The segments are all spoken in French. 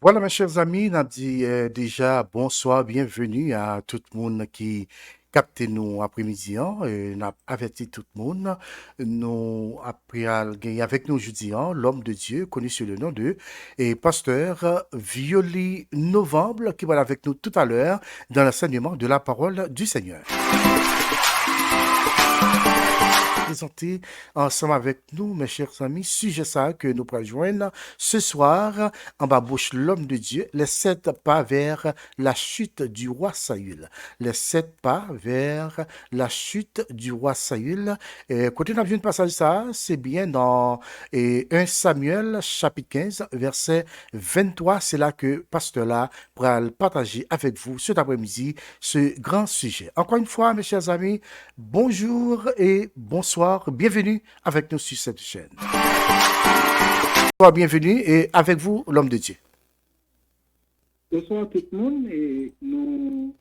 Voilà, mes chers amis, on a dit déjà bonsoir, bienvenue à tout le monde qui capte nous après-midi. On a averti tout le monde. Nous après gagner avec nous aujourd'hui l'homme de Dieu connu sous le nom de pasteur Violi Novembre qui va être avec nous tout à l'heure dans l'enseignement de la parole du Seigneur. Présenter ensemble avec nous, mes chers amis, sujet ça que nous pourrons joindre ce soir en bas bouche l'homme de Dieu, les 7 pas vers la chute du roi Saül. Les 7 pas vers la chute du roi Saül. Côté nous de passage ça, c'est bien dans 1 Samuel chapitre 15, verset 23. C'est là que pasteur là pourra partager avec vous cet après-midi ce grand sujet. Encore une fois, mes chers amis, bonjour et bonsoir. Bienvenue avec nous sur cette chaîne. Bonsoir, bienvenue et avec vous, l'homme de Dieu. Bonsoir tout le monde et nous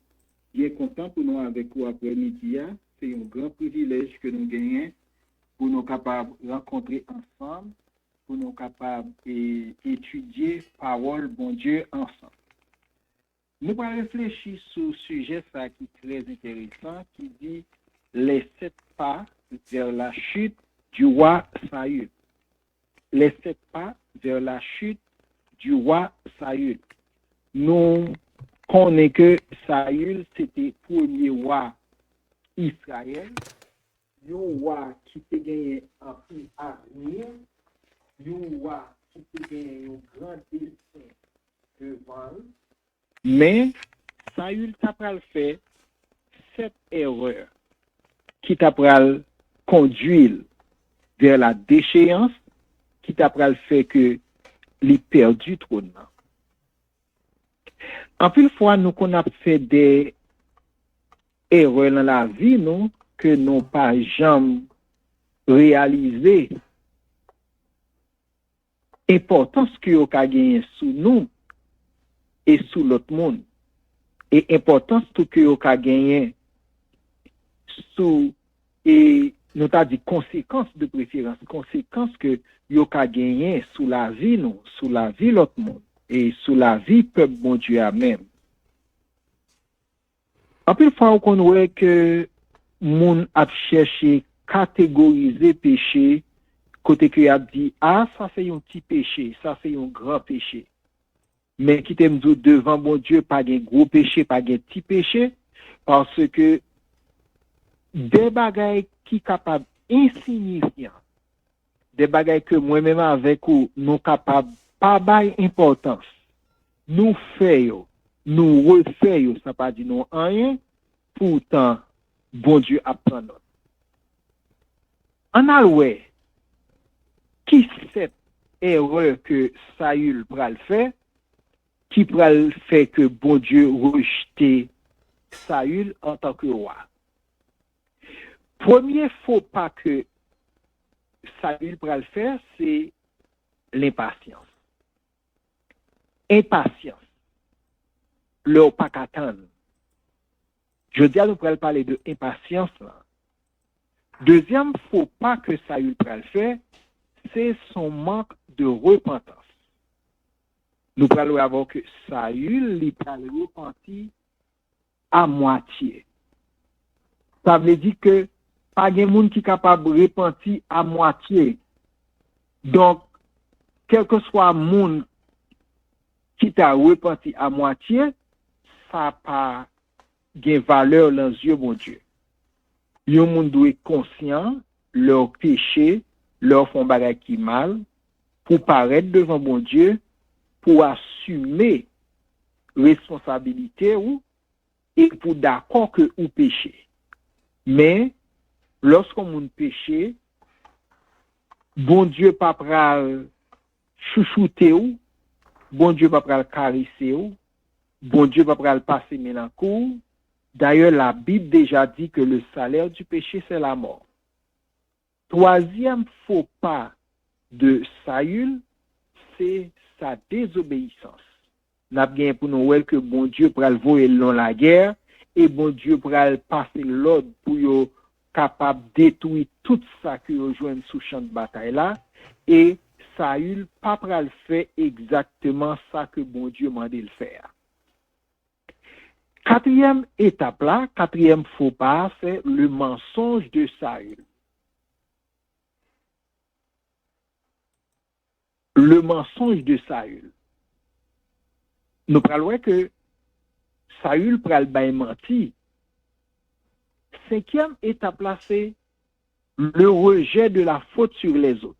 sommes contents pour nous avec vous après-midi. C'est un grand privilège que nous gagnons pour nous capables de rencontrer ensemble, pour nous capables d'étudier parole bon Dieu ensemble. Nous allons réfléchir sur le sujet ça qui est très intéressant, qui dit les 7 pas vers la chute du roi Saül. Les 7 pas vers la chute du roi Saül. Nous connaissons que Saül, c'était le premier roi Israël, un roi qui a gagné un peu avenir, un roi qui a gagné un grand destin devant. Mais Saül t'a fait 7 erreurs qui t'a conduit vers la déchéance, qui t'a fait que il perdu trône. En plus fois, nous qu'on a fait des erreurs dans la vie, nous, que nous pas jamais réalisé. Importance que nous avons gagné sous nous et sous l'autre monde. Et importance tout que nous avons gagné sous, et nous avons dit conséquences de préférence, conséquences que nous avons gagné sous la vie, nous, sous la vie l'autre monde. Et sous la vie peuple bon Dieu a même. En plus fois qu'on voit que moun a cherché catégoriser péché côté que a dit ça c'est un petit péché, ça c'est un grand péché. Mais qui t'aime dire devant bon Dieu pas un gros péché, pas un petit péché parce que des bagailles qui capable insignifiants, des bagailles que moi-même avec ou nous capable pas bail importance. Nous faisons, nous refaisons, ça pas dit non rien, pourtant, bon Dieu apprend notre. En alloué, qui cette erreur que Saül pral fait, qui pral fait que bon Dieu rejette Saül en tant que roi. Premier faux pas que Saül pral faire, c'est l'impatience. Impatience. Leur pas qu'attendre. Je dis à nous pour parler de impatience. Deuxième faux pas que Saül pral faire, c'est son manque de repentance. Nous parlons avant que Saül il pral repenti à moitié. Ça veut dire que pas de monde qui est capable de repentir à moitié. Donc, quel que soit le monde qui t'a repenti à moitié, ça n'a pas de valeur dans les yeux de mon Dieu. Les gens doivent être conscients leur péché, leur font bagay qui mal, pour paraître devant bon Dieu, pour assumer responsabilité ou et pour d'accord que ou péché. Mais lorsqu'on moun péché, bon Dieu pas pral chouchouter ou, bon Dieu pas pral caresser ou, bon Dieu pas pral passer mélancour. D'ailleurs, la Bible déjà dit que le salaire du péché, c'est la mort. Troisième faux pas de Saül, c'est sa désobéissance. N'a bien pour nous que bon Dieu pral voyer dans la guerre et bon Dieu pral passer l'ordre pour yo capable détruire tout ça que yo joine sous champ de bataille là et Saül pas pral fait exactement ça que bon Dieu m'a dit le faire. Quatrième étape là, quatrième faux pas, c'est le mensonge de Saül. Le mensonge de Saül. Nous parlons que Saül pral bay menti. Cinquième étape là, c'est le rejet de la faute sur les autres.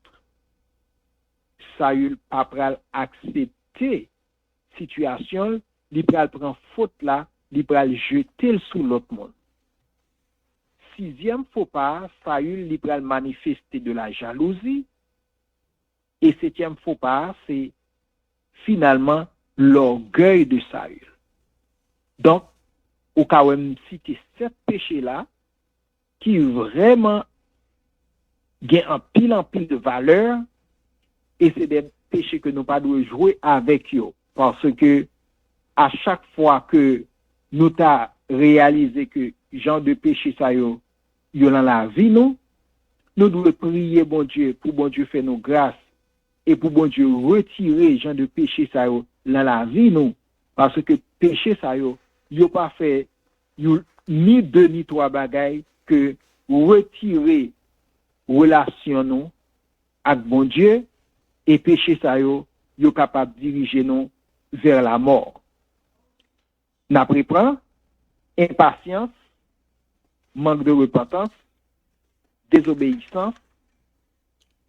Saül pas pral accepter situation, il pral prend faute là, il pral jeter sous l'autre monde. Sixième faux pas, Saül il pral manifester de la jalousie. Et septième faux pas, c'est finalement l'orgueil de Saül. Donc, au cas où on cite sept péchés là, qui vraiment gagnent en pile de valeur, et c'est des péchés que nous pas devons jouer avec eux. Parce que à chaque fois que nous t'a réalisé que genre de péché ça yo dans la vie nous devons prier bon Dieu pour bon Dieu faire nos grâces et pour bon Dieu retirer genre de péché ça yo dans la vie nous, parce que péché ça yo pas fait ni deux ni trois bagailles que retirer relation nous avec bon Dieu, et péché ça yo capable de diriger nous vers la mort. N'apprend impatience, manque de repentance, désobéissance,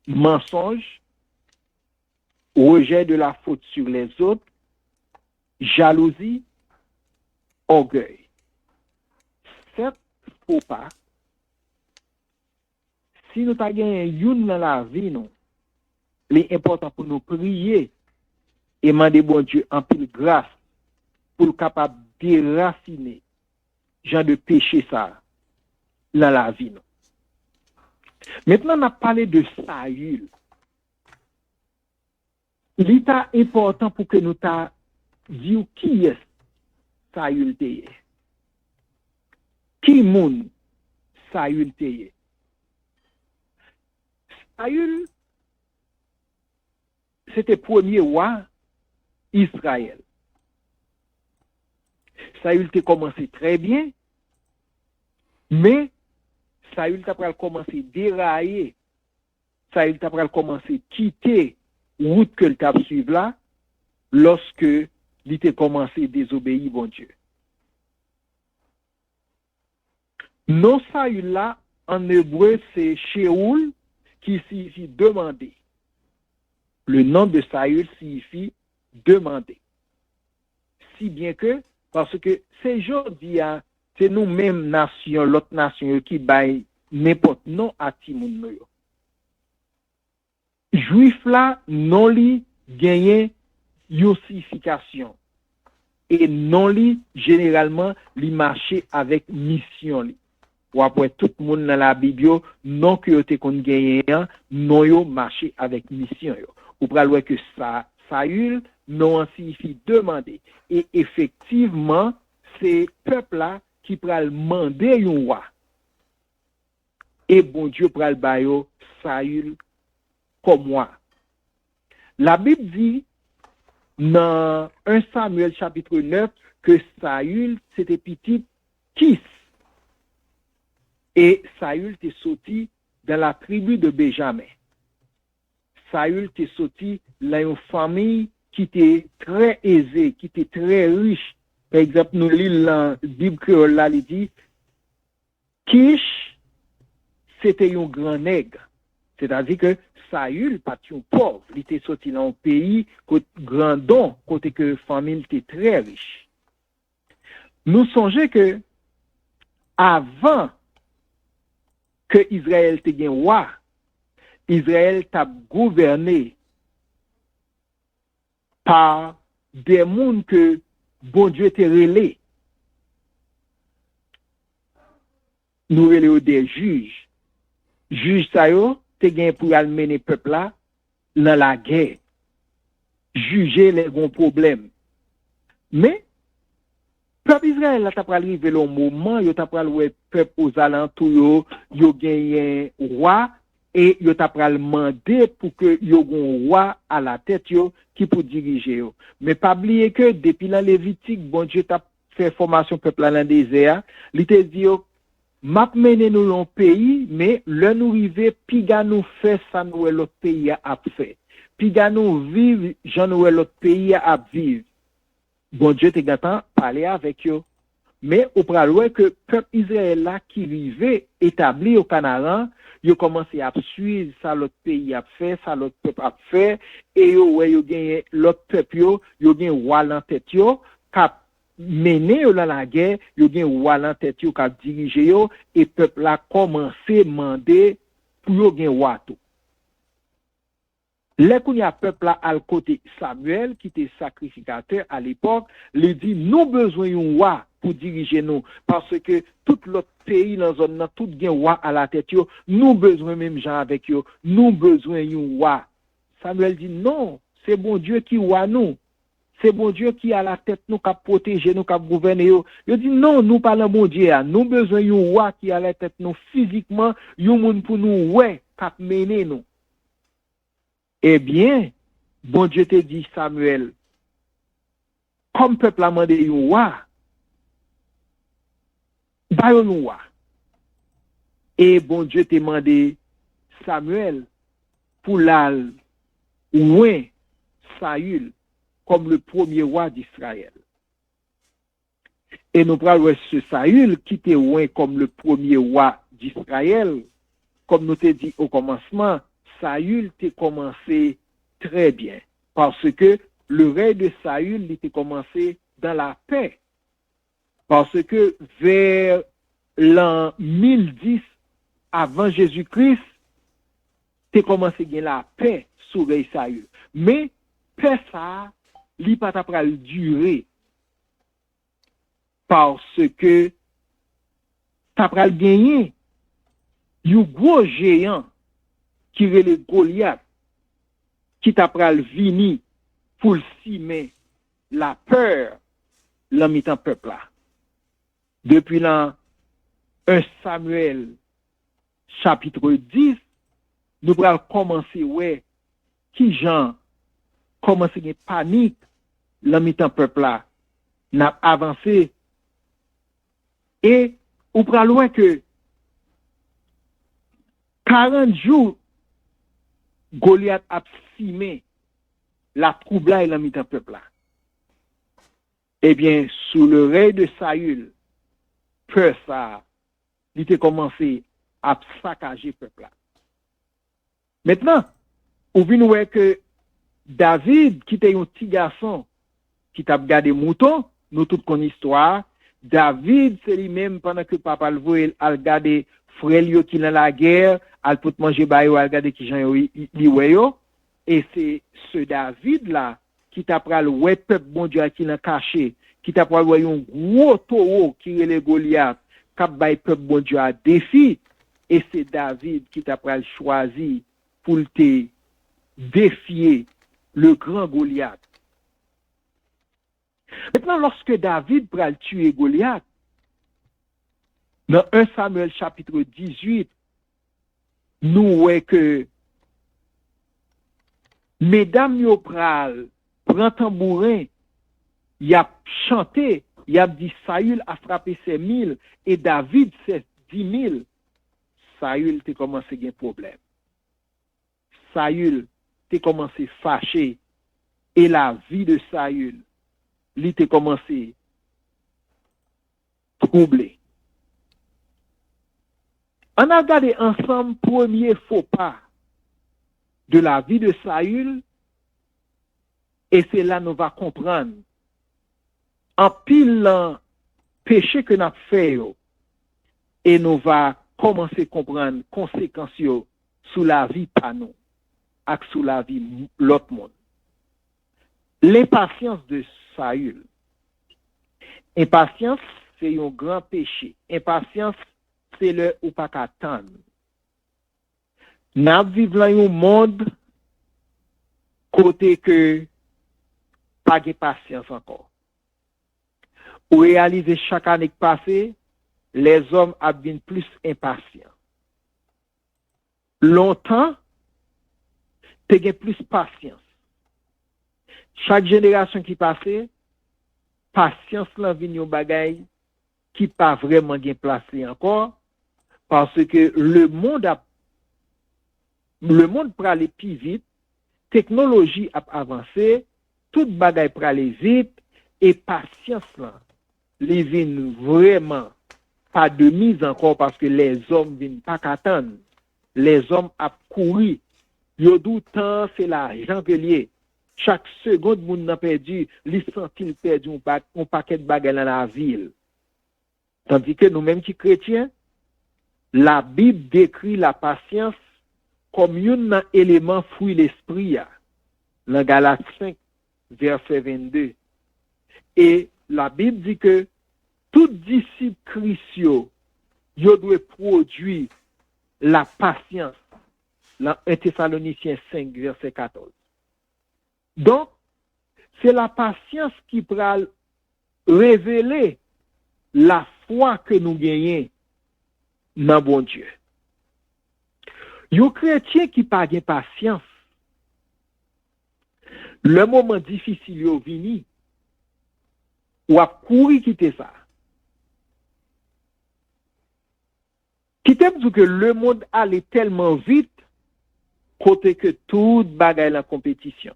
mensonge, rejet de la faute sur les autres, jalousie, orgueil. Sept faux pas. Si nous avons une dans la vie, nous, l'important pour nous prier et demander bon Dieu en pile grâce pour le capable de déraciner genre de péché ça dans la vie. Non. Maintenant, on a parlé de Saül. L'état important pour que nous t'a dit qui est Saül teye. Qui moun Saül teye. Saül, c'était le premier roi Israël. Saül a commencé très bien, mais Saül a commencé à dérailler. Saül a commencé à quitter la route que il a suivre là, lorsque il a commencé à désobéir bon Dieu. Non Saül là, en hébreu, c'est Sheoul, qui signifie demander. Le nom de Saül signifie demander. Si bien que, parce que c'est aujourd'hui, c'est nous-mêmes nation, l'autre nation qui baille n'importe non à Timoun. Juif là, non li gagne une signification. Et non li, généralement, li marcher avec mission li. Ou après tout le monde dans la Bible, non que yo te kon gagne, non yo marcher avec mission yo. Ou pral wè que ça, Saül, non signifie demander. Et effectivement, c'est peuple là qui pral demander yon roi. Et bon Dieu pral bayo Saül comme moi. La Bible dit dans 1 Samuel chapitre 9 que Saül c'était petit Kis. Et Saül était sorti dans la tribu de Benjamin. Saül était sorti dans une famille qui était très aisée, qui était très riche. Par exemple, nous lisons dans la Bible créole là, il dit Kish, c'était un grand nègre. C'est-à-dire que Saül, pas un pauvre, il était sorti dans un pays grandon, côté que la famille était très riche. Nous songeons que avant que Israël te gen roi, Israël t'a gouverné par des mondes que bon Dieu te relé. Nous relé des juges. Juges ça yo te gen pour mener peuple là dans la guerre. Juger les gros problèmes. Mais peuple Israël là t'a pas arrivé le moment, yo t'a pas le peuple aux alentours yo gagné roi et yo t'a pral mandé pour que yo gon roi à la tête yo qui pour diriger yo. Mais pas oublier que depuis la Lévitique, bon Dieu t'a fait formation peuple dans le désert, il te dit yo m'a mené nous dans pays, mais le nous rive piga nous fait ça nous l'autre pays a fait. Piga nous vivre j'en nous l'autre pays a vivre. Bon Dieu te gâtant parler avec yo. Mais au pral que peuple Israël là qui vivait établi au Canaan, yo commencé à suivre ça l'autre pays a fait, ça l'autre peuple a fait et yo gagné l'autre peuple yo gagné roi en tête yo cap mener yo dans la guerre, yo gagné roi en tête yo cap diriger yo et peuple là commencé demander pour yo gagné roi tout. Les kounya peuple là à côté Samuel qui était sacrificateur à l'époque, lui dit nous besoin d'un roi pour diriger nous parce que tout l'autre pays dans zone là tout gen roi à la tête yo, nous besoin même gens avec yo, nous besoin d'un roi. Samuel dit non, c'est bon Dieu qui roi nous. C'est bon Dieu qui a la tête nous qui protéger nous qui gouverner yo. Yo dit non, nous pas le bon Dieu, nous besoin d'un roi qui a la tête nous physiquement, yon moun pour nous ouais, qui mener nous. Eh bien, bon Dieu te dit, Samuel, comme peuple a demandé un roi, bayon un roi. Et bon Dieu te demandé, Samuel, pour l'al, ouin Saül, comme le premier roi d'Israël. Et nous prenons ce Saül qui était ouin comme le premier roi d'Israël, comme nous te dit au commencement, Saül t'a commencé très bien parce que le règne de Saül il t'a commencé dans la paix. Parce que vers l'an 1010 avant Jésus-Christ, t'a commencé à gagner la paix sous règne Saül. Mais paix ça, il pas ta durer parce que t'as pral gagner un gros géant qui relè Goliath, qui t'a pral vini pour simer la peur dans mitan peuple là. Depuis l'an 1 Samuel chapitre 10, nous pral commencer ouais qui gens commencer une panique dans mitan peuple là. N'a avancé et ou pral ouais que 40 jours Goliath a simé la trouble et la mitan peuple là. Eh bien, sous le règne de Saül, peur ça, il a commencé à saccager peuple là. Maintenant, on vient voir que David, qui était un petit garçon, qui t'a gardé mouton, nous toutes connaissons l'histoire, David, c'est lui-même, pendant que papa le voit, a gardé frère qui dans la guerre, al pour manger bayo, al regarder qui gens li weyo, et c'est ce David là qui t'a pral ouais peuple bon Dieu qui l'a caché, qui t'a pral ouais un gros taureau qui relè Goliath, k'ap bay peuple bon Dieu à défi, et c'est David qui t'a pral choisi pour te défier le grand Goliath. Maintenant lorsque David pral tuer Goliath, dans 1 Samuel chapitre 18, nous voyons que mesdames yo pral prend tambourin, y a chanté, y a dit Saül a frappé ses 1000 et David ses 10 000. Saül te commencé à un problème. Saül te commencé fâché et la vie de Saül lui te commencé troublé. On a regardé ensemble premier faux pas de la vie de Saül et c'est là nous va comprendre en pile péché que nous avons fait et nous va commencer à comprendre conséquences sur la vie pas nous et sur la vie l'autre monde. L'impatience de Saül. Impatience c'est un grand péché. Impatience c'est le ou pas qu'attendre. N'a vivre dans un monde côté que pas de patience encore. Ou réaliser chaque année qui passe, les hommes deviennent plus impatients. longtemps, te gen plus patience. Chaque génération qui passe, patience la vin yon bagay qui pas vraiment gen place li encore parce que le monde pour aller plus vite, technologie a avancé, tout bagay pour aller vite et patience là, les vin vraiment pas de mise encore parce que les hommes viennent pas qu'attendre. Les hommes a couru. Yo dou temps c'est l'argent que lié. Chaque seconde moun nan perdu, li sentil perdu un paquet de bagages dans la ville. Tandis que nous-mêmes qui chrétiens, la Bible décrit la patience comme un élément fruit l'esprit. Dans Galates 5, verset 22. Et la Bible dit que tout disciple Christ yo doit produire la patience. Dans 1 Thessaloniciens 5, verset 14. Donc, c'est la patience qui pourra révéler la foi que nous gagnons dans bon Dieu. Yon chrétien qui pas de patience, le moment difficile yo vini, ou a courir quitter ça. Quitter parce que le monde allait tellement vite côté que tout bagaille la compétition.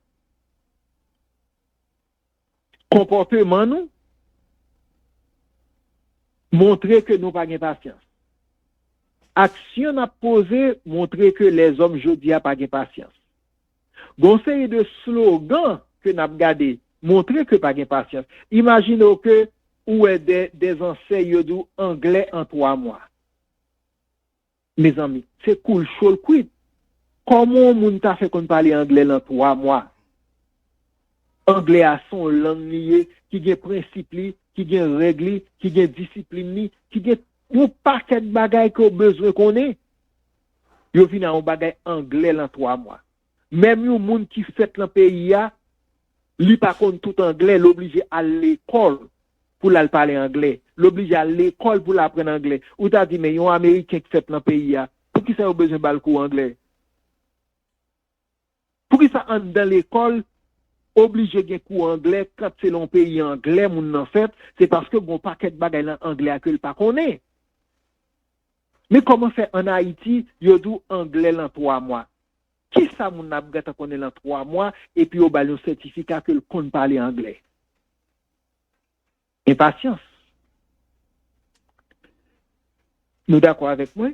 Comportement nous montrer que nous pas de patience. Action n'a posé montrer que les hommes jodi a pas de patience. Gon série de slogans que n'a regardé montrer que pas de patience. Imaginez que ou est des enseignants du anglais en 3 mois. Mes amis, c'est cool chaud quid. Comment moun ta fait qu'on parle anglais en 3 mois? Anglais a son langue liée qui gen principe li, qui gen règle, qui gen discipline, qui gen un paquet de bagaille qu'on besoin qu'on ait. Yo vinn en bagay anglais en 3 mois. Même yon moun qui fait dans pays a, li pa kon tout anglais, l'obligé à l'école pour la parler anglais, l'obligé à l'école pour l'apprendre anglais. Ou t'as dit mais yon américain qui fait dans pays a, pour qui ça yon besoin bal cours anglais? Pour qui ça entre dans l'école obligé de cours anglais quand c'est l'on pays anglais moun nan fait, c'est parce que bon paquet de bagaille en anglais que le pas connaît. Mais comment faire en Haïti, yo dou anglais en 3 mois? Qui ça moun n'a gata connaît en 3 mois et puis au bal un certificat que le kon parler anglais? Impatience. Nous d'accord avec moi?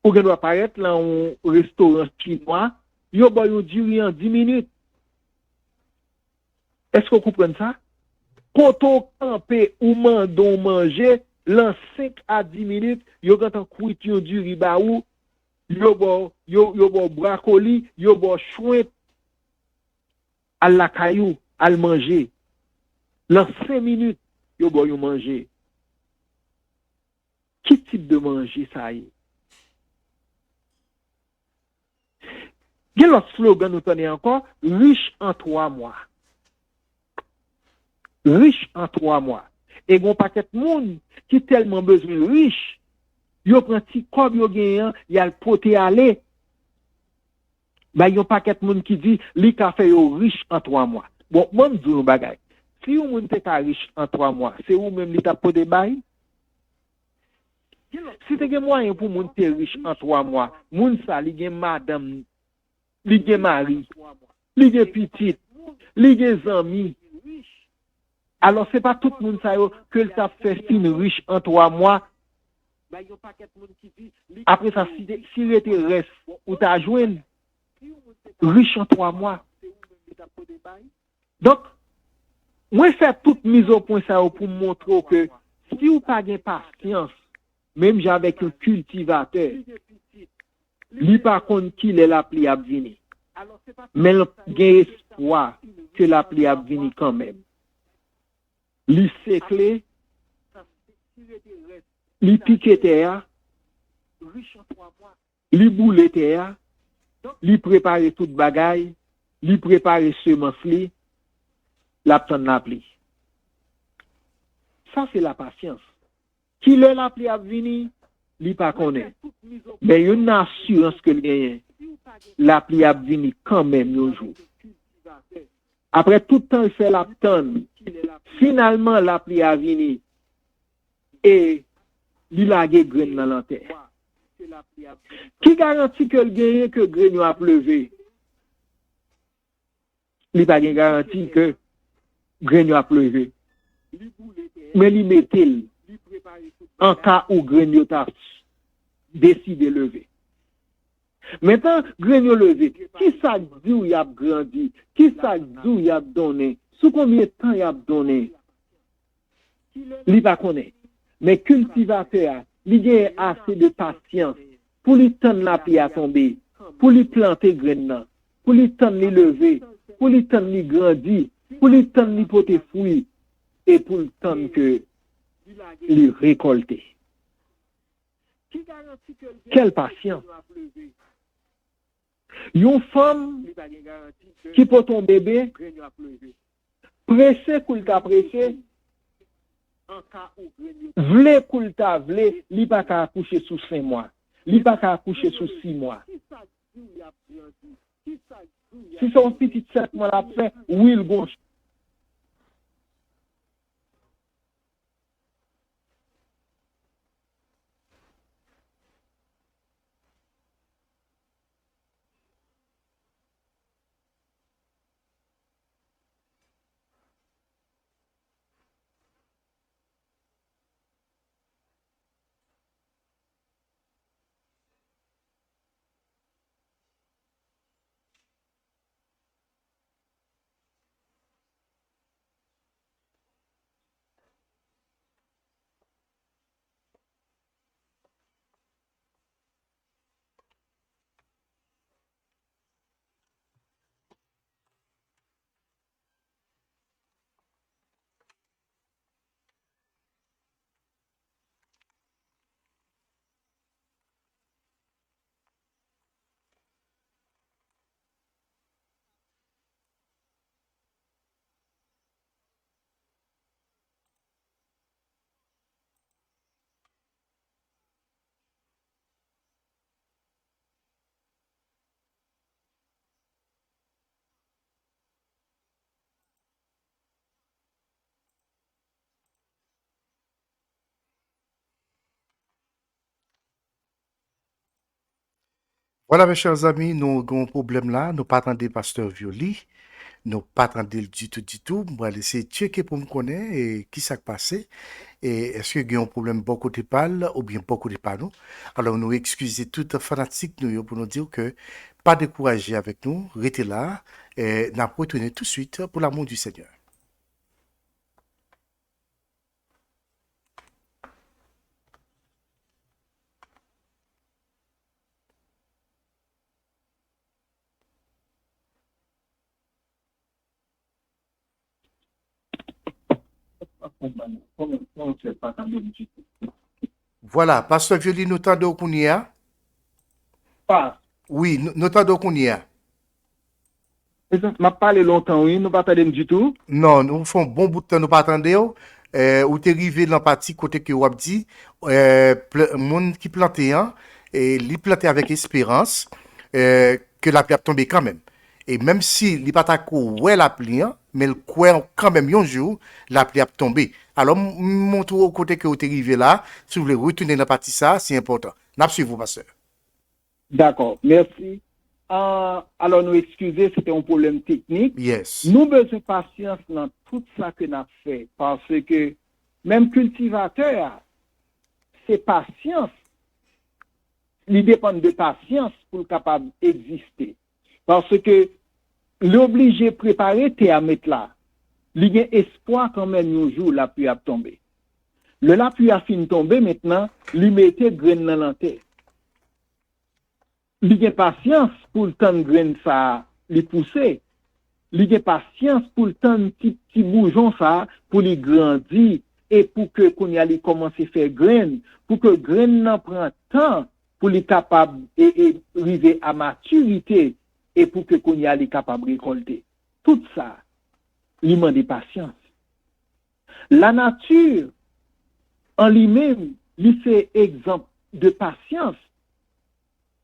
Ou gen doit apparaître là un restaurant chinois, yo ba yo diri en 10 minutes. Est-ce que vous comprenez ça? Quand on campe ou mandon manger, dans 5 à 10 minutes, yo gantan cuiture du riba ou, yo bo brocoli, yo bo chouette à la caillou, à le manger. Dans 5 minutes, yo bo yo manger. Quel type de manger ça y est? Quel autre slogan nous tenons encore? Riche en 3 mois. Riche en 3 mois. Et bon paquet de monde qui tellement besoin riche, yo prend ti kob yo genyan, y a le poté aller. Bah yon paquet de monde qui dit li ka fait yo riche en 3 mois. Bon, moi me dis un bagay. Si ou moun te ka riche en 3 mois, c'est ou même li ta poté bay? Si te gen moyen pour moun te riche en 3 mois, moun sa li gen madame, li gen mari, li gen petite, li gen zami. Alors, c'est pas tout le monde que le t'a fait fin riche en 3 mois. Après ça, si il était reste, ou t'as joué riche en 3 mois. Donc, moi, faire toute mise au point ça pour montrer que si vous pas de patience, même avec un cultivateur, lui par contre qu'il est la pli à venir. Mais il y a espoir que la pli à venir quand même. Li séclé, li piqué terre, li boule terre, li préparer toute bagaille, li préparer semence li, la pton la pli. Ça c'est la patience. Qui le la pli a vini, li pa konnen. Mais une assurance que le gagne, la pluie a venu quand même un jour. Après tout le temps, il fait la tonne. Finalement, la pluie a venu et il a graine dans la terre. Qui garantit que le gagne que graine a pleuvé? Il n'a pas garanti que graine a pleuvé. Mais il mettait en cas où graine a décidé de lever. Maintenant, graine levé, qui ça dit où il a grandi? Qui ça dit où il a donné? Sous combien de temps il a donné? Il va connaître. Mais cultivateur, il a assez de patience pour lui tendre la pluie à tomber, pour lui planter graine, pour lui tendre les lever, pour lui tendre les grandir, pour lui tendre les porter fruits et pour le tendre que les récolter. Quelle patience! Une femme qui porte ton bébé, pressé pour le pressé, vle pour le vle, li pas qu'à accoucher sous 5 mois, li pas qu'à accoucher sous 6 mois. Si son petit 7 mois l'a fait, oui, le gauche. Voilà, mes chers amis, nous avons un problème là. Nous pas attendre pasteur Violi. Nous pas attendre du tout, du tout. On va laisser checker pour me connaître et qui s'est passé. Et est-ce qu'il y a un problème beaucoup de pâle ou bien beaucoup de panneaux? Alors, nous excusez tout fanatique nous pour nous dire que pas décourager avec nous, restez là et nous retourner tout de suite pour l'amour du Seigneur. Voilà, pasteur Violi, nous t'entendons qu'on y a? Pas. Oui, nous t'entendons qu'on y a. M'a parlé longtemps, oui, nous pas parler du tout. Non, nous faisons bon bout de temps, nous pas attendre. Ou t'es arrivé dans la partie côté que vous dit, monde qui plantait, hein, et li plantait avec espérance, que la pluie a tombé quand même. Et même si il pas ta ouais la pluie, hein, mais le croit quand même un jour, la pluie a tombé. Alors, montre au côté que vous êtes arrivé là, si vous voulez retourner dans la partie ça, c'est important. N'a vous, pasteur. D'accord, merci. Alors, nous excusez, c'était un problème technique. Yes. Nous besoin de patience dans tout ça que nous avons fait. Parce que même cultivateur, c'est patience. Il dépend de patience pour être capable d'exister. Parce que l'obligé préparer, t'es à mettre là. Il y a espoir quand même un jour la pluie a tombé. La pluie a fini de tomber maintenant, il mettait graine dans la terre. Il y a patience pour le temps de graine ça, les pousser. Il y a patience pour le temps de petit boujon ça, pour les grandir et pour que qu'on y allait commencer à faire graine, pour que graine n'en prend temps pour les capables et arriver à maturité et pour que qu'on y allait capable de récolter. Tout ça, il demande patience. La nature, en lui-même, lui fait exemple, de patience.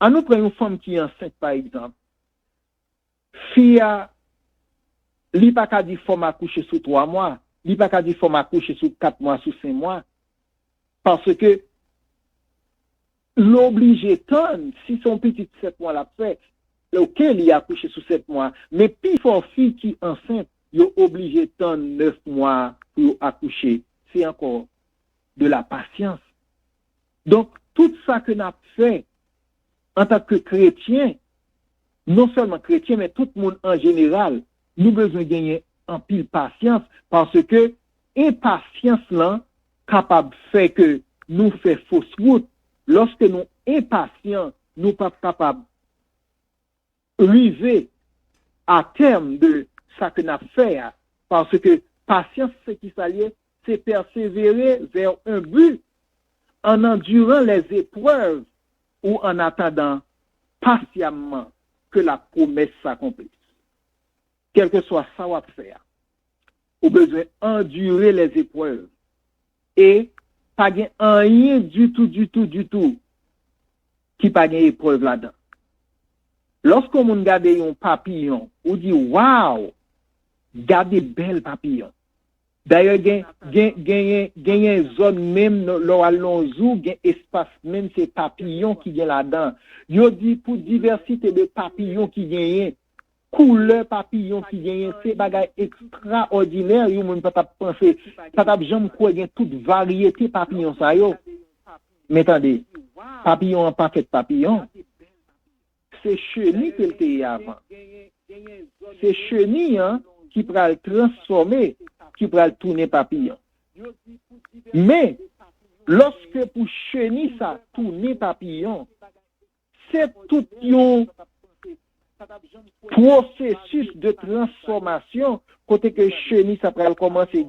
En nous prenons une femme qui est enceinte, par exemple. Fille li pa ka di femme accoucher sous 3 mois, li pa ka di femme accoucher sous 4 mois, sous 5 mois. Parce que l'obligé tonne, si son petit 7 mois l'a fait, auquel il a accouché sous 7 mois, mais puis pour fille qui est enceinte, il est obligé tonne 9 mois pour accoucher. C'est encore de la patience. Donc, tout ça que nous avons fait en tant que chrétien, non seulement chrétien, mais tout le monde en général, nous besoin de gagner en pile patience parce que impatience là capable de faire que nous fait fausse route. Lorsque nous impatients, nous pas capables arriver à terme de ça que nous fait parce que patience c'est qui s'allie, c'est persévérer vers un but en endurant les épreuves ou en attendant patiemment que la promesse s'accomplisse. Quel que soit ça qu'on va faire, on a besoin d'endurer les épreuves et pas rien du tout qui pas une épreuve là-dedans. Lorsqu'on regarde un papillon, on dit waouh, regardez bel papillon. D'ailleurs, il y a une zone même, l'allons-y, il y a un espace même, c'est papillons qui viennent là-dedans. Il dit pour diversité de papillons qui viennent, couleur papillon qui viennent, c'est bagay extraordinaire, il ne peut pas penser, pas jamais quoi, il y a toute variété papillons, ça yo. Mais attendez, papillon en paquet de papillons, c'est chenille qu'il était avant. C'est chenille, hein, qui pourra le transformer, qui pourra le tourner papillon. Mais, lorsque pour chenille ça tourner papillon, c'est tout un processus de transformation, côté que chenille ça pourra commencer à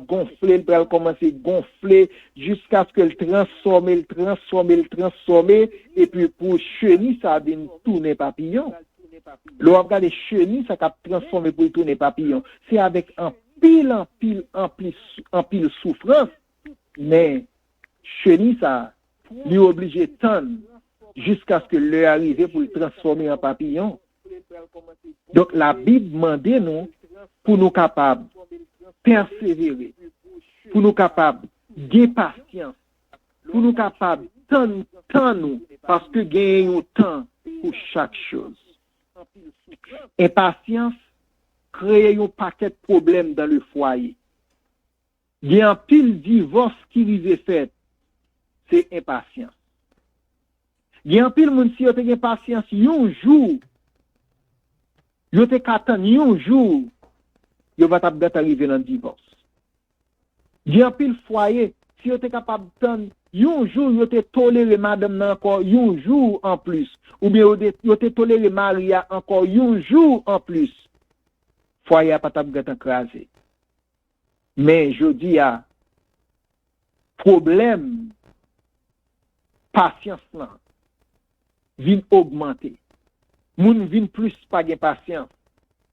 gonfler, jusqu'à ce que le transformer, et puis pour chenille ça vient tourner papillon. L'on regarde les chenilles, ça va transformer pour tourner papillon. C'est avec un pile souffrance, mais chenille, ça lui oblige de tendre jusqu'à ce que l'heure arrive pour le transformer en papillon. Donc la Bible demande nous pour nous capables persévérer, pour nous capables de patience, pour nous capables de temps nous, parce que gagnons temps pour chaque chose. Impatience crée un paquet de problèmes dans le foyer. Il y a un pile divorce qui lui est fait, c'est impatience. Il y a un pile moun si yo te gen patience un jour, yo te katan un jour, yo va tap arriver dans le divorce. Il y a un pile foyer, si yo te capable de un jour, yo te toléré madame encore un jour en plus, ou bien yo te toléré Maria encore un jour en plus. Foyer pas tap gâte écrasé. Mais je dis à problème patience là vient augmenter. Moun vient plus pas de patience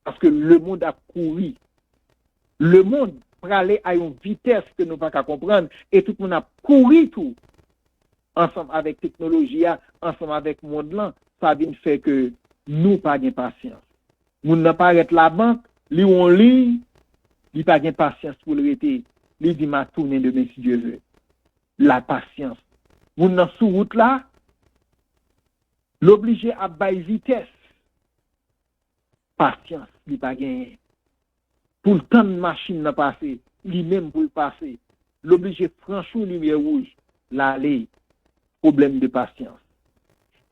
parce que le monde a couru. Le monde pour aller à une vitesse que nous pas comprendre et tout le monde a couru tout ensemble avec technologie, ensemble avec monde là, ça vient faire que nous pas de patience. Moun n'a pas arrêté la banque, li on lit, li pas de patience pour le rester, li dit m'a tourner demain si Dieu veut. La patience. Moun nan sous route là, l'obligé à bailler vitesse. Patience, li pas gagner. Pour le temps de machine n'a passé, lui-même pour le passer, l'obligé franchir lumière rouge, l'aller, problème de patience.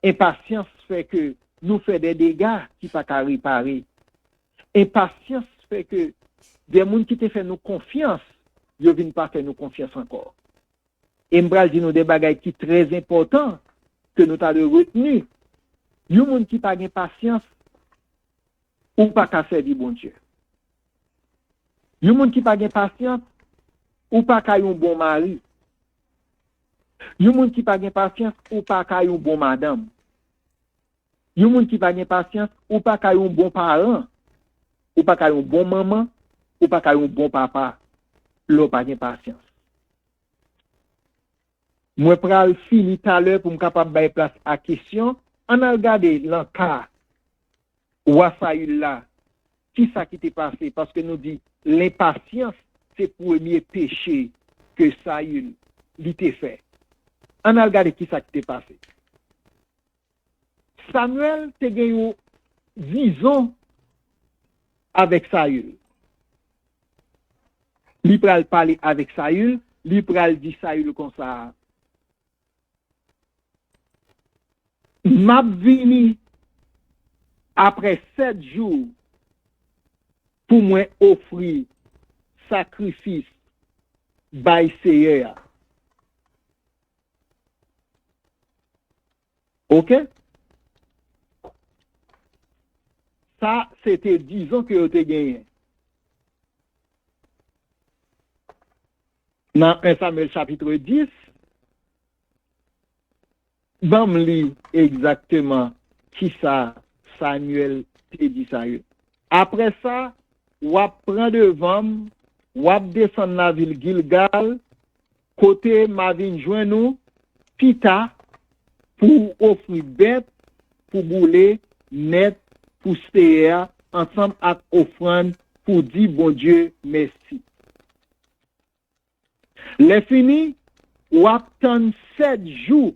Impatience fait que nous fait des dégâts qui pas qu'à réparer. Impatience fait que des gens qui te fait nous confiance, ils viennent pas faire nous confiance encore. Et m'bral dit nous des bagages qui très importants que nous t'a retenu. Yon moun qui pas gain patience ou pas qu'à servir bon Dieu. Yon moun qui pas gain patience ou pas qu'à un bon mari. Yon moun qui pas gain patience ou pas qu'à un bon madame. Yon moun qui pas gain patience ou pas qu'à un bon parent. Ou pas qu'à un bon maman, ou pas qu'à un bon papa. L'on pas gain patience. Moi pral fini tout à l'heure pour me capable bailler place à question. On a regardé dans cas roi Saül là, qui ça qui t'est passé parce que nous dit l'impatience c'est premier péché que Saül lui t'est fait. On a regardé qui ça qui t'est passé. Samuel te gagné vision avec Saül. Li pral parler avec Saül, li pral dit Saül comme ça. M'a vini après 7 jours pour moi offrir sacrifice by Seigneur. OK? Ça, c'était 10 ans que vous avez gagné. Dans 1 Samuel chapitre 10, bam li exactement qui ça Samuel te dit ça. Après ça, wap prend devant, wap descend la ville Gilgal, côté ma vin joint nous, pita pour offrir bête, pour bouler, net, pour stéer, ensemble avec offrande, pour dire bon Dieu merci. Les fini, wap tan 7 jours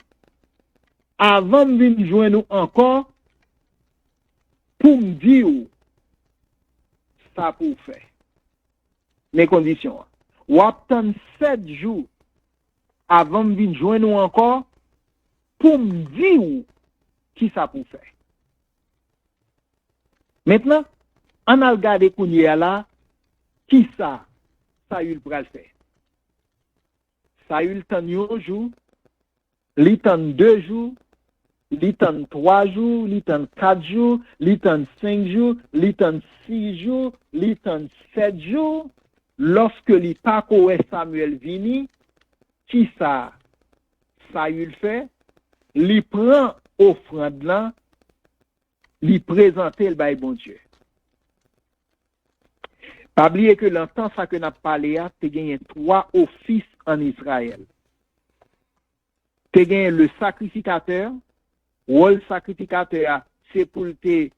avant de venir joindre nous encore pour me dire ça pour faire. Mes conditions. Wap tan 7 jours avant de venir joindre nous encore pour me dire qui ça pour faire. Maintenant, on a regardé Kounia là, qui ça Saül pral faire. Saül tan un jour, li tan 2 jours, li tan 3 jours, li tan 4 jours, li tan 5 jours, li tan 6 jours, li tan 7 jours. Lorsque li pa kowe Samuel vini, qui ça Saül fait, li prend offrande là, li présente le bail bon Dieu. Pas oublier que l'entend ça que n'a parlé a, te gagné 3 offices en Israël. Te gagné le sacrificateur, rôle sacrificateur c'est pour te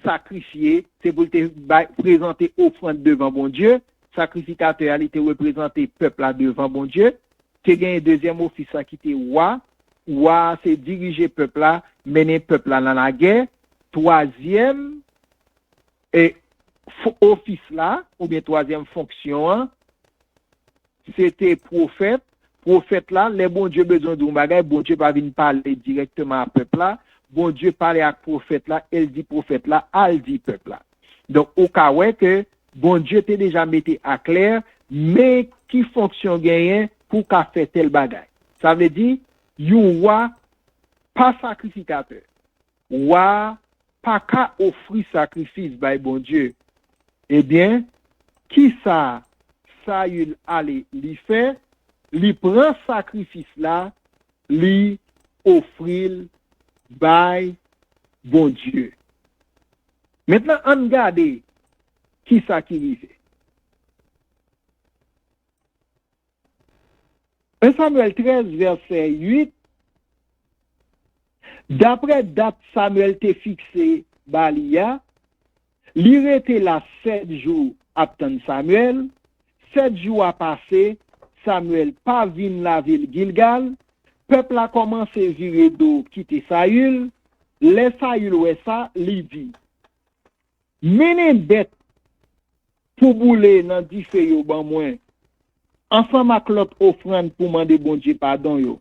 sacrifier, c'est pour te présenter offrande devant bon Dieu. Sacrificateur il te représenter peuple là devant bon Dieu. Te gagné deuxième office qui te roi, roi c'est diriger peuple là, mener peuple là dans la guerre. Troisième et office là, ou bien troisième fonction, c'était prophète. Prophète là, les bon Dieu besoin d'un bagage, bon Dieu va venir parler directement à peuple là. Bon Dieu parle à prophète là, elle dit prophète là, elle dit peuple là. Donc, au cas où que bon Dieu t'a déjà mis à clair, mais qui fonction gagne pour qu'a fait tel bagage. Ça veut dire, yon roi pas sacrificateur. Roi pas qu'à offrir sacrifice by bon Dieu. Eh bien, qui ça Saül allait lui faire, lui prend sacrifice là, lui offrir by bon Dieu. Maintenant, on regarde qui ça qui lui fait. 1 Samuel 13, verset 8, d'après date Samuel t'est fixé Balia, li rete là 7 jours attend Samuel, 7 jours a passé, Samuel pas vin la ville Gilgal, peuple a commencé virer d'eau quitter Saül, les Saül ouais ça, li dit, mene bête pour bouler dans di fè yo ban moins, ensemble avec l'autre offrande pour demander bon Dieu pardon yo.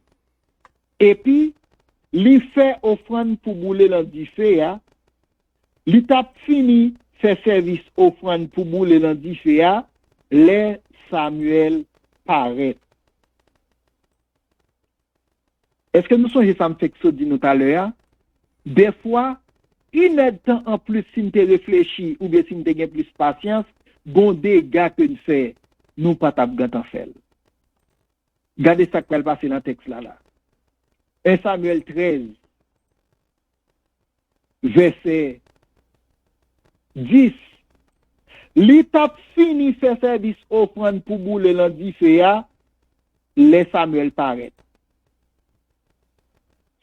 Et puis, li fait offrande pour bouler dans di fè ya, li tap fini fait service offrande pour bouler dans di fè ya, les Samuel paraît. Est-ce que nous songez ça me fait que ça dit nous tout à l'heure? Des fois, une aide temps en plus si nous te réfléchi ou bien si nous te gain plus patience, bon dégâts que nous fait, nous pas tap gantan fait. Regardez ça qui va passer dans le texte là. 1 Samuel 13, verset 10. Li tap fini fait service offrande pour bouler l'an di fè ya, les Samuel paraît.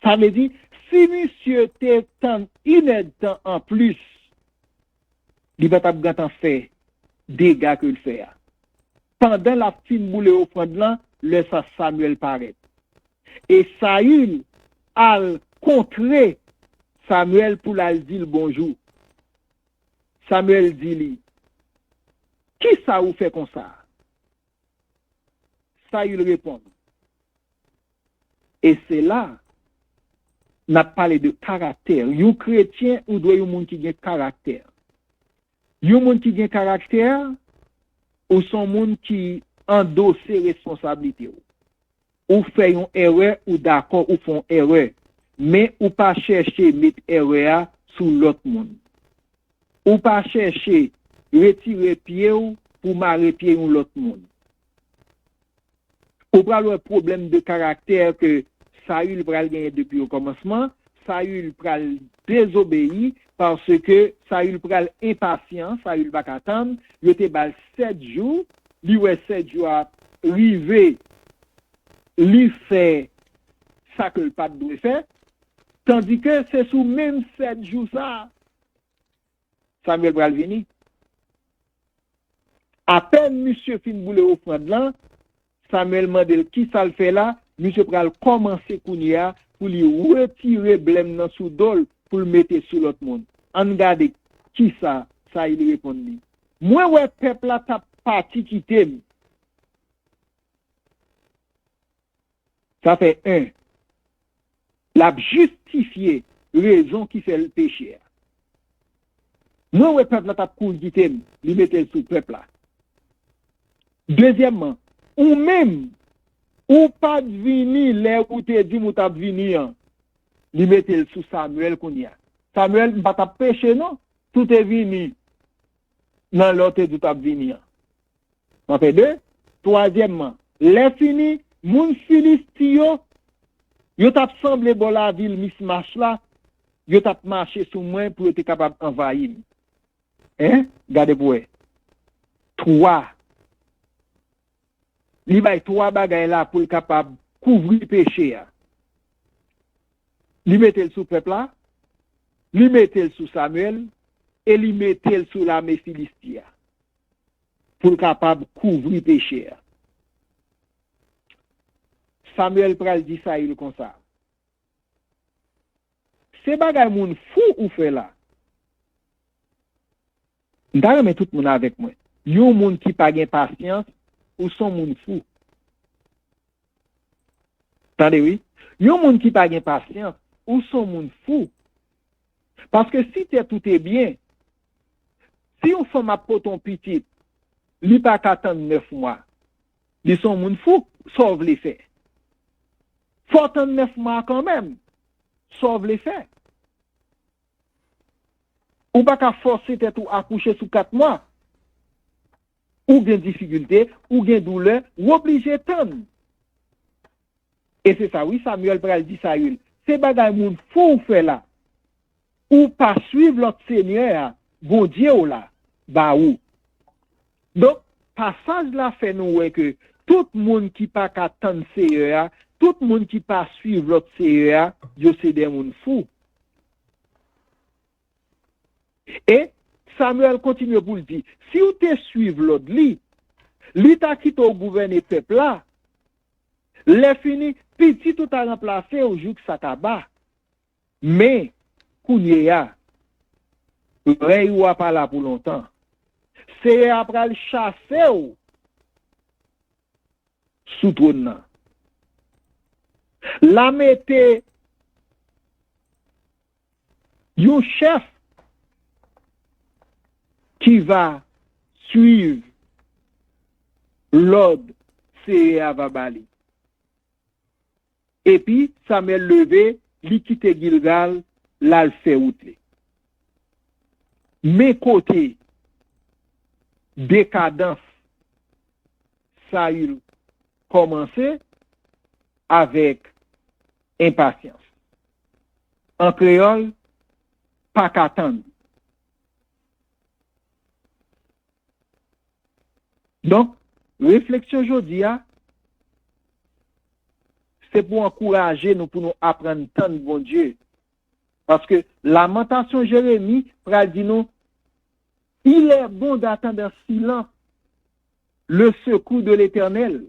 Ça veut dire, si monsieur t'étend une aide temps en plus, il va t'avoir fait dégâts que le fait. Pendant la fin boule offrande là, le Samuel paraît. Et Saül a contré Samuel pour la dire bonjour. Samuel dit lui, qui ça vous fait comme ça? Saül répond. Et c'est là, on a parlé de caractère. Un chrétien ou doit un monde qui a caractère. Un monde qui a caractère ou son monde qui endosse responsabilité. Ou fait une erreur ou d'accord ou font erreur. Mais ou pas chercher mettre erreur sur l'autre monde. Ou pas chercher retirer pied ou pour marrer pied ou l'autre monde. Ou pas le problème de caractère que Saül pral gagner depuis au commencement, Saül pral désobéir parce que Saül pral impatient, Saül va attendre, il était bal 7 jours, lui ouais 7 jours arrivé, lui fait ça que le pape doit faire, tandis que c'est sous même 7 jours ça, Samuel pral venir. À peine monsieur fin boule offrande là, Samuel Mandel qui ça le fait là, monsieur pral commencer kounia pour lui retirer blême dans sous dol pour le mettre sur l'autre monde. En regarde qui ça il répond lui. Moi ouais peuple là t'a parti qui t'aime. Ça fait un. La justifier raison qui fait le péché. Moi ouais peuple là t'a cool qui t'aime, lui mettre sous peuple là. Deuxièmement, ou même ou pas venir là où te dit ou t'a venir li mettel sous Samuel kounya. Samuel pas t'a péché non, tout est venu dans l'autre tout t'a venir. En fait deux, troisièmement, les fini moun Filistio yo t'a semblé bon la ville mismatch là, yo t'a marché sous moi pour être capable envahir. Hein? Gardez pour trois. Li bay trois bagay là pour capable couvrir péché. Li mettel sous peuple là, li mettel sous Samuel et li mettel sous l'armée philistia pour capable couvrir péché. Samuel pral dit ça il comme ça. C'est bagay moun fou ou fait là. M'ta met tout moun avec moi. Yon moun qui pa gen patience ou son moun fou. Tendez oui? Yon moun qui pa gen patience ou son moun fou. Parce que si tout est bien, si on femme a poton petit, li pa attendre 9 mois, li son moun fou, sauve les faits. Faut attendre 9 mois quand même, sauve les faits. Ou pas qu'à forcer tête ou accoucher sous 4 mois. Ou gen difficulté, ou gen douleur, ou obligé tendre. Et c'est ça, oui, Samuel pral dit Saül. C'est bagay moun fou fait là. Ou pas suivre l'autre Seigneur, bon Dieu ou là, bah ou. Donc, passage là fait nous que tout monde qui pas attendre Seigneur, tout monde qui pas suivre l'autre Seigneur, yo c'est des moun fou. Et Samuel continue pour le dire, si vous te suivez l'autre li ta quitté au gouverner peuple là, les fini, petit tout a remplacé au jour que ça tabac. Mais, kounye ya, rey ou pas là pour longtemps. C'est après le chasser ou, sous trône nan. La mette, yon chef, qui va suivre l'ordre c'est Avabali. Et puis, Samuel levé, li quitte Gilgal, là le fait outre. Mais côté décadence, Saül commençait avec impatience. En créole, pas qu'attendre. Donc, réflexion aujourd'hui, c'est pour encourager nous, pour nous apprendre tant de bon Dieu. Parce que Lamentation Jérémie, pral dit nous, il est bon d'attendre en silence le secours de l'Éternel.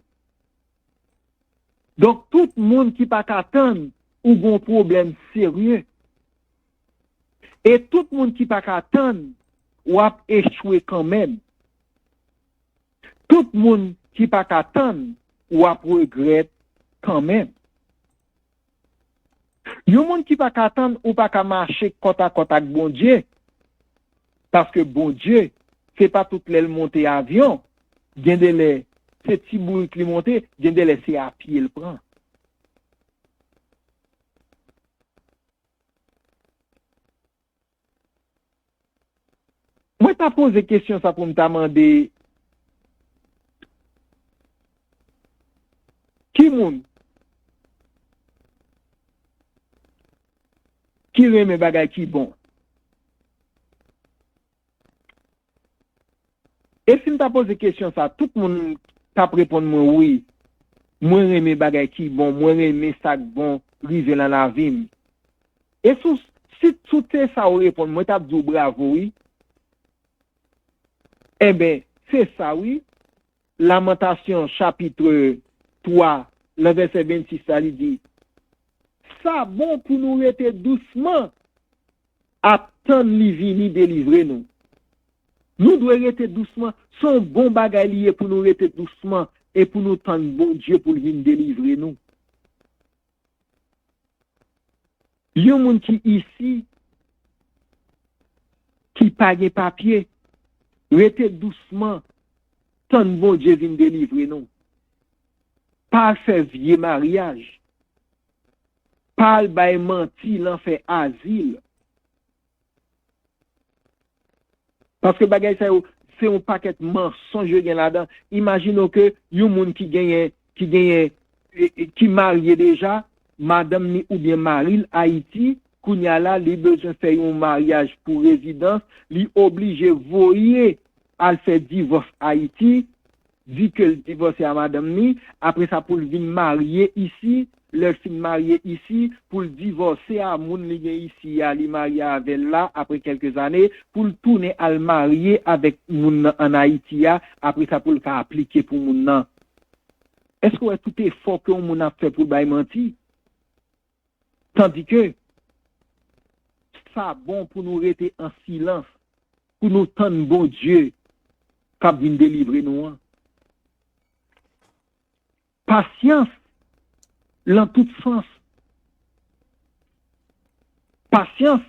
Donc, tout le monde qui pas qu'attendre ou bon problème sérieux. Et tout le monde qui pas qu'attendre ou a échoué quand même. Tout le monde qui pas qu'attendre ou a regret quand même. Yon monde qui pas qu'attendre ou pas qu'à marcher côte à côte avec bon Dieu. Parce que bon Dieu, c'est pas toutes les montées avion. Gen de les, c'est petit bout qui monte, gen de les c'est à pied le prend. Moi, t'as posé question ça pour me demander qui moun qui remet bagay qui bon. Et si m'ta posé question ça, tout le monde t'a répondu moi oui. Moi remet bagay qui bon, moi remet ça bon, rive dans la vie. Et si tout ça ou répond moi t'a dit bravo oui. Eh bien, c'est ça, oui. Lamentation, chapitre 3, le verset 26, ça lui dit, ça bon pour nous rester doucement, attendre li vini délivrer nous. Nous devons rester doucement, son bon bagay lié pour nous rester doucement, et pour nous tendre bon Dieu pour venir délivrer nous. Yon moun qui ici, qui paye papier, restez doucement, tant bon Dieu vient délivrer nous. Pas faire vieux mariage. Pas le menti, l'en fait asile. Parce que bagay ça c'est un paquet de mensonges là-dedans. Imaginons que yon moun qui marié déjà, madame ni ou bien mari Haïti, kounya la li besoin faire un mariage pour résidence, li obligé voyer à faire divorce Haïti, dit que le divorce à madame ni, après ça pour venir marier ici, leur fin marié ici, pour le divorcer à moun li ici, à li marier avec là, après quelques années, pour le tourner à le marier avec moun en Haïti, après ça pour le faire appliquer pour moun nan. Est-ce que tout effort que moun a fait pour le menti? Tandis que ça bon pour nous rester en silence, pour nous tendre bon Dieu, qui vient délivrer nous. Patience, dans tout sens. Patience,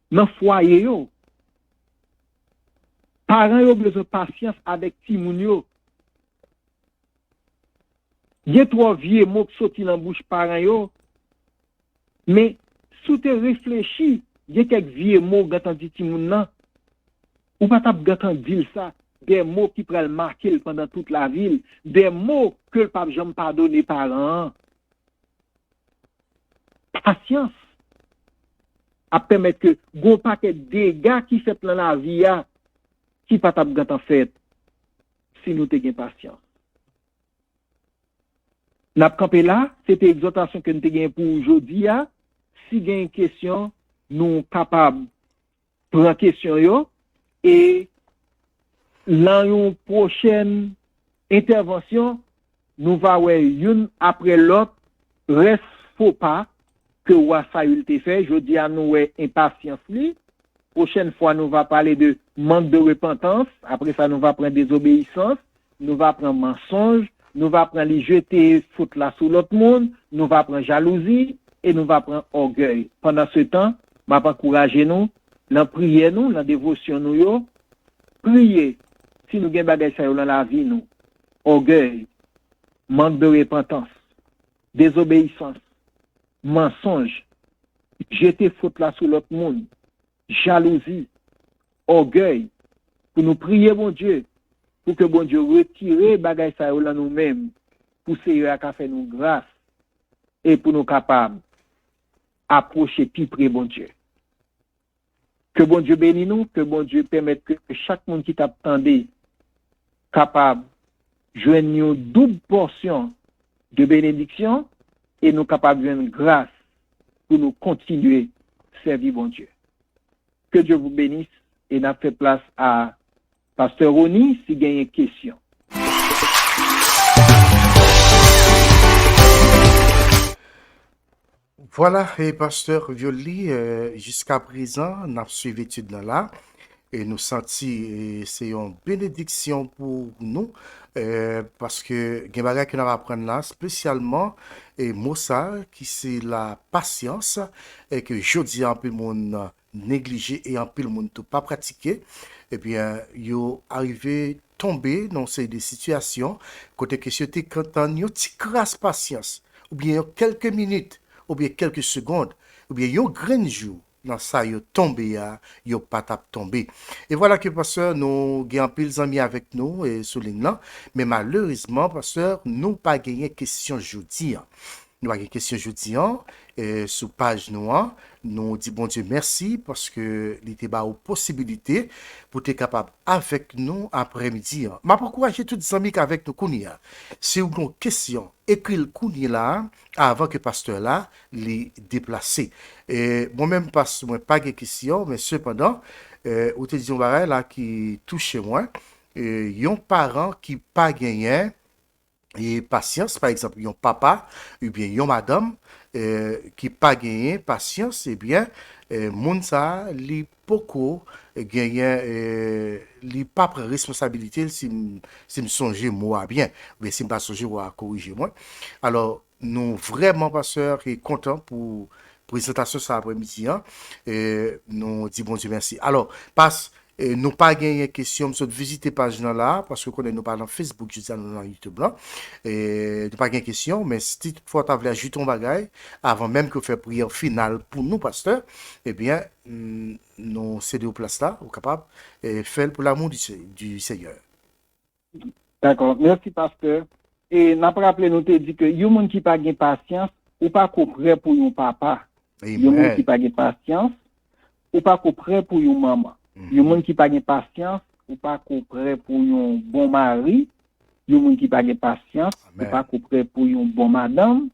dans le foyer. Parents ont besoin de patience avec Timoun yo. Il y a trois vieux mots qui sortent dans la bouche parents yo. Mais, si tu réfléchis, il y a quelques vieux mots qui ont dit Timoun nan. Ou pas t'as dit ça. Des mots qui pourraient marquer pendant toute la ville. Des mots que le pape Jean pardonné parents. Patience. À permettre que gon paquet de dégâts qui fait dans la vie qui pas t'as fait si nous t'ayons patience. N'a campé là, c'était exhortation que nous t'ayons pour aujourd'hui. Si il y a une question, nous capables de prendre question yo et dans une prochaine intervention, nous allons une après l'autre, reste faut pas que Wassaïl te fait. Je dis à nous impatience li. Prochaine fois, nous va parler de manque de repentance. Après ça, nous va prendre désobéissance. Nous va prendre mensonge. Nous va prendre les jeter faute là sur l'autre monde. Nous va prendre jalousie et nous va prendre orgueil. Pendant ce temps, m'a encourager nous, dans prier nous, dans dévotion nous yo, prier. Si nous gagnons bagay ça dans la vie nous, orgueil, manque de repentance, désobéissance, mensonge, jeter faute là sur l'autre monde, jalousie, orgueil, pour nous prier bon Dieu, pour que bon Dieu retire bagay ça dans nous-mêmes, pour Seigneur à faire nous grâce et pour nous capables approcher plus près bon Dieu. Que bon Dieu bénisse nous, que bon Dieu permette que chaque monde qui t'attendait capable de joindre une double portion de bénédiction et nous capables de grâce pour nous continuer à servir bon Dieu. Que Dieu vous bénisse et n'a fait place à Pasteur Roni si il y a une question. Voilà, et pasteur Violi, jusqu'à présent, nous avons suivi l'étude là, et nous senti c'est une bénédiction pour nous, parce que il y a des choses que nous apprendre là, spécialement, et Moussa, qui c'est la patience, et que je dis un peu le monde négligé et un peu le monde tout pas pratiqué, et bien, yo arrivé tomber dans ces des situations, côté que c'était quand on a une petite crasse patience, ou bien quelques minutes, ou bien quelques secondes, ou bien yon grain jour, dans ça, yo tombé, yo pas tap tombé. Et voilà que, pasteur, nous avons pile amis avec nous, et souligne là, mais malheureusement, pasteur, nous pas gagné question jeudi. Nous avons une question jeudi, sous page noire. Nous disons bon Dieu merci parce que il était aux possibilités pour être capable avec nous après-midi. Mais pourquoi j'ai tous les amis avec nous Kounia? Si vous avez une question, écrit le Kounia là avant que le pasteur là les déplacer. Et moi-même moi pas de question, mais cependant, vous te disons là qui touche moi, un parent qui pas gagné et patience, par exemple, yon papa ou bien yon madame qui pas gagné patience, eh bien, moun sa li poko gagné, li pas prend responsabilité si me songe moi bien, mais si me pas songe moi corriger moi. Alors, nous vraiment pasteur et content pour présentation cet après-midi, et nous dit bon Dieu merci. Alors, passe nous pas gagné question, nous visiter page là, parce que nous pas dans Facebook, je dis nous dans YouTube là. Et nous pas gagné question, mais si tu faut t'avoir ajouter ton bagage, avant même que faire prière finale pour nous, pasteur, eh bien, nous céder aux places là, au capable, et faire pour l'amour du Seigneur. D'accord, merci pasteur. Et n'a pas rappelé, nous te dit que yon moun qui pas gain patience, ou pas prêt pour yon papa. Yon moun qui pas gain patience, ou pas prêt pour yon maman. Yon moun qui pas gain patience, ou pas prêt pour yon bon mari. Yon moun qui pas gain patience, ou pas prêt pour yon bon madame.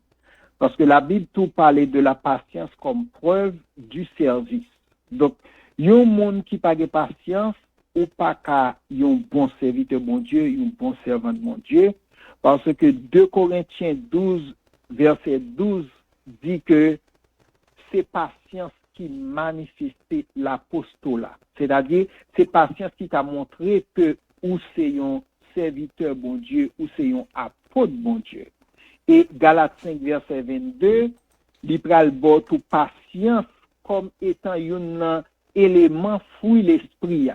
Parce que la Bible tout parle de la patience comme preuve du service. Donc, yon moun qui pas gain patience, ou pas qu'à yon bon serviteur bon Dieu, yon bon servant de mon Dieu. Parce que 2 Corinthiens 12, verset 12, dit que c'est patience qui manifestait l'apostolat. C'est-à-dire, c'est patience qui t'a montré que ou c'est un serviteur bon Dieu, ou c'est un apôtre bon Dieu. Et Galates 5, verset 22, il pral bo tout patience comme étant un élément fruit l'esprit.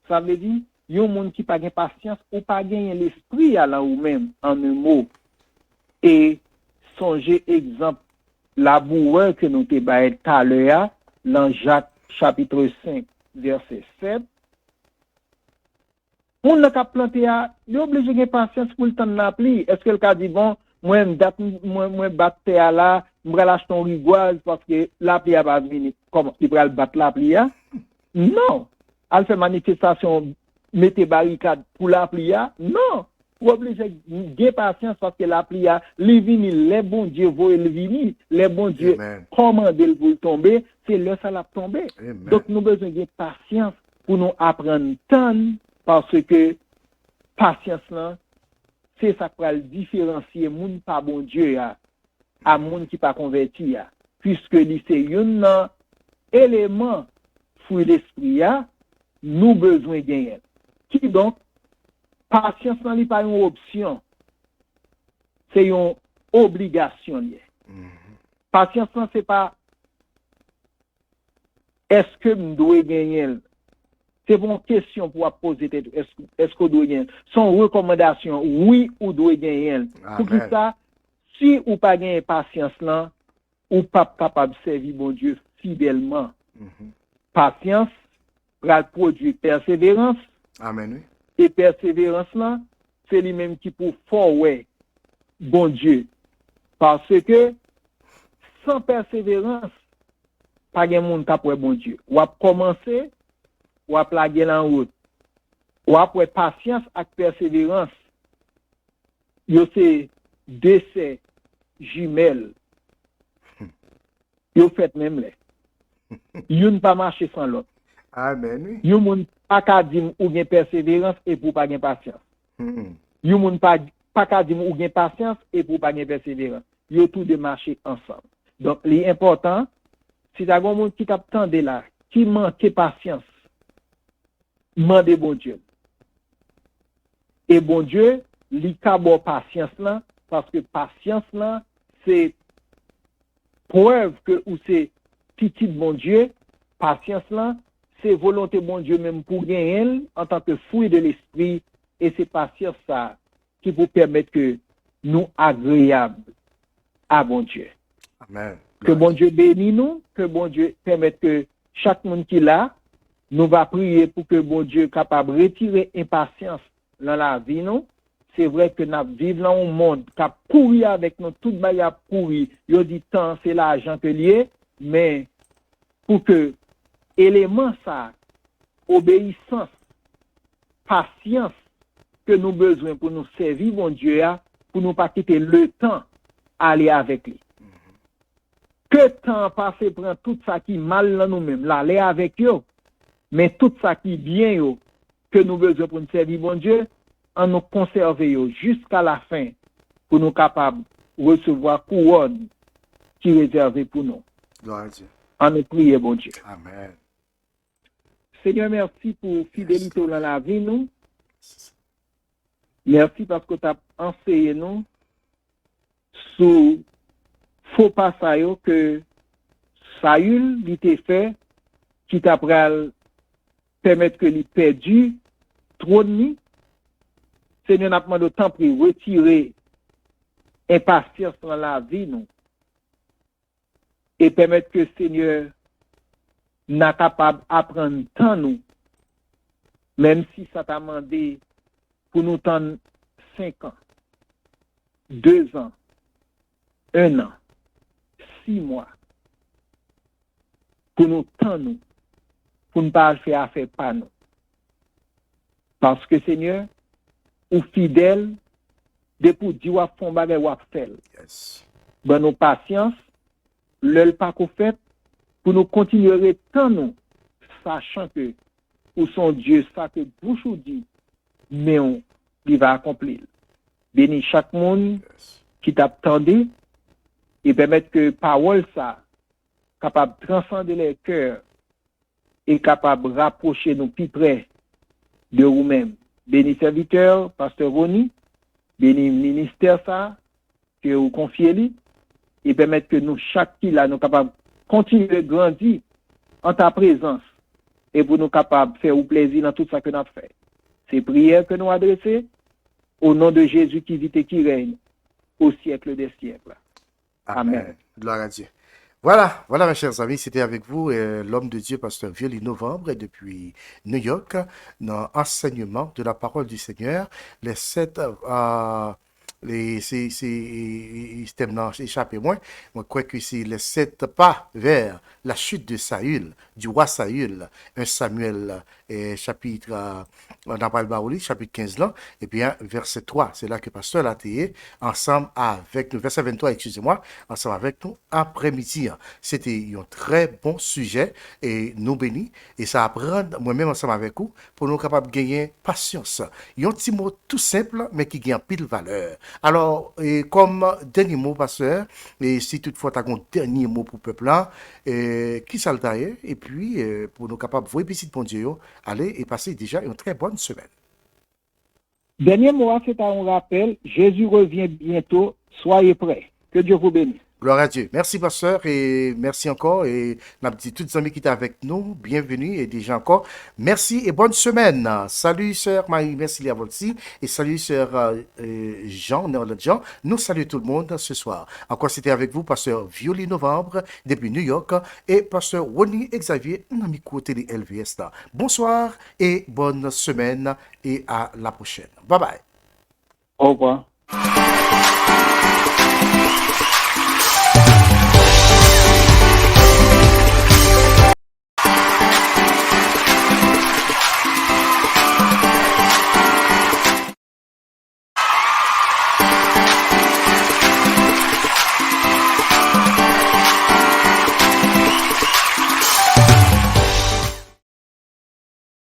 Ça veut dire, yon moun qui pas gen patience ou pas gen l'esprit à là ou même en un mot. Et songez exemple laboureur que nous te bail tout à l'heure dans Jacques chapitre 5 verset 7. On n'a qu'à planter à, il obligé de patience pour le temps de la pluie. Est-ce que le cas dit bon, moi battre à là, moi lâche ton rigoise parce que la pluie va venir. Comment il va battre la pluie? Non. Elle fait manifestation, mettez barricade pour la pluie? Non. Vous obligez de patience parce que la pluie, les vini, les bons dieux vont le venir, les bons dieux commandent le pour tomber, c'est là ça l'a tombé. Donc nous avons besoin de patience pour nous apprendre tant parce que patience là, c'est ça qui va différencier moun pas bon Dieu à moun qui pas converti puisque c'est un élément fruit l'esprit nous besoin gagner. Qui donc patience n'est pas une option, c'est une obligation. Patience c'est pas est-ce que je dois gagner. C'est une question pour poser est-ce que doit gagner. Son recommandation oui ou doit gagner. Pour tout ça, si ou pas gagner patience là, ou pas capable de servir bon Dieu fidèlement. Patience va produire persévérance. Amen. Et persévérance là, c'est lui-même qui pour forward bon Dieu. Parce que sans persévérance, pas de monde qui pour bon Dieu. Ou a commencer, ou a plaguer en route. Ou après patience avec persévérance. Yo c'est décès jumelles Yo fait même là. Yon pas marcher sans l'autre. Amen, oui. Yon moun pas ka di ou gen persévérance et pour pas gen patience. Yon moun pas ka di ou gen patience et pour pas gen persévérance. Yo tout de marcher ensemble. Donc l'important si ta gon moun qui t'a tande là, qui manque patience, mande bon Dieu. Et bon Dieu, li ka bon patience là parce que patience là c'est preuve que ou c'est petit bon Dieu, patience là, c'est volonté bon Dieu même pour gagner en tant que fruit de l'esprit et c'est patience ça qui vous permettre que nous agréables à bon Dieu. Amen. Que bon Dieu bénisse nous, que bon Dieu permette que chaque monde qui l'a, nous va prier pour que bon Dieu capable de retirer impatience dans la vie nous. C'est vrai que nous vivons dans un monde qui a pourri avec nous, tout le monde pourri. Yo dit temps, c'est l'argent que lié, mais pour que élément ça, obéissance, patience que nous besoin pour nous servir bon Dieu, pour nous pas quitter le temps aller avec lui. Que temps passé prend tout ça qui mal dans nous-mêmes, l'aller avec eux, mais tout ça qui bien yo, que nous besoin pour nous servir bon Dieu, en nous conserver yo jusqu'à la fin pour nous capables de recevoir couronne qui est réservée pour nous. Gloire à Dieu. En nous prier bon Dieu. Amen. Seigneur, merci pour fidélité dans la vie nous. Merci parce que tu as enseigné nous sous faux passage que Saül l'était fait qui t'a permettre que lui perdu trop de nuit. Seigneur, n'a pas de temps pour retirer impatience dans la vie nous et permettre que Seigneur n'a capable d'apprendre tant nous, même si ça t'a demandé pour nous tendre 5 ans, 2 ans, 1 an, 6 mois, pour nous tendre nous, pour ne pas faire affaire par nous. Parce que Seigneur, ou fidèle, de pour dire ou font bagay ou faire. Yes. Ben nos patience, le pas qu'on fait, pour nous continuer tant nous, sachant que ou son Dieu, ça que bouche ou dit, mais il va accomplir. Bénis chaque monde qui t'attendait et permettre que parole ça, capable de transcender les cœurs et capable de rapprocher nous plus près de vous-même. Bénis serviteur, pasteur Roni, bénis ministère ça, que vous confiez lui, et permettre que nous, chaque qui là, nous capables de continuer de grandir en ta présence et pour nous capables de faire plaisir dans tout ça que nous avons fait. C'est prières que nous adressons au nom de Jésus qui vit et qui règne au siècle des siècles. Amen. Gloire à Dieu. Voilà, mes chers amis, c'était avec vous l'homme de Dieu, pasteur Violi Novembre, depuis New York, dans l'enseignement de la parole du Seigneur, les 7 thèmes n'ont échappé moins. Moi, je crois que c'est les 7 pas vers la chute de Saül, du roi Saül, 1 Samuel, chapitre, on a parlé Baouli, chapitre 15 là, et puis verset 3, c'est là que pasteur l'a été ensemble avec nous, verset 23, excusez-moi, ensemble avec nous, après-midi. C'était un très bon sujet, et nous bénis, et ça apprend, moi-même ensemble avec vous, pour nous capables de gagner patience. Il y a un petit mot tout simple, mais qui gagne pile valeur. Alors, comme dernier mot, pasteur, et si toutefois tu as un dernier mot pour le peuple là, qui ça le taille, et puis pour nous capables de voir petit bon Dieu, allez et passer déjà une très bonne semaine. Dernier mot, c'est un rappel, Jésus revient bientôt, soyez prêts. Que Dieu vous bénisse. Gloire à Dieu. Merci, pasteur, et merci encore. Et nous avons dit tous les amis qui étaient avec nous, bienvenue, et déjà encore, merci et bonne semaine. Salut, sœur Marie, merci Léa Volsi, et salut, sœur Jean, Jean. Nous saluons tout le monde ce soir. Encore, c'était avec vous, pasteur Violi Novembre, depuis New York, et pasteur Ronnie Xavier, ami côté de LVS. Bonsoir et bonne semaine, et à la prochaine. Bye bye. Au revoir.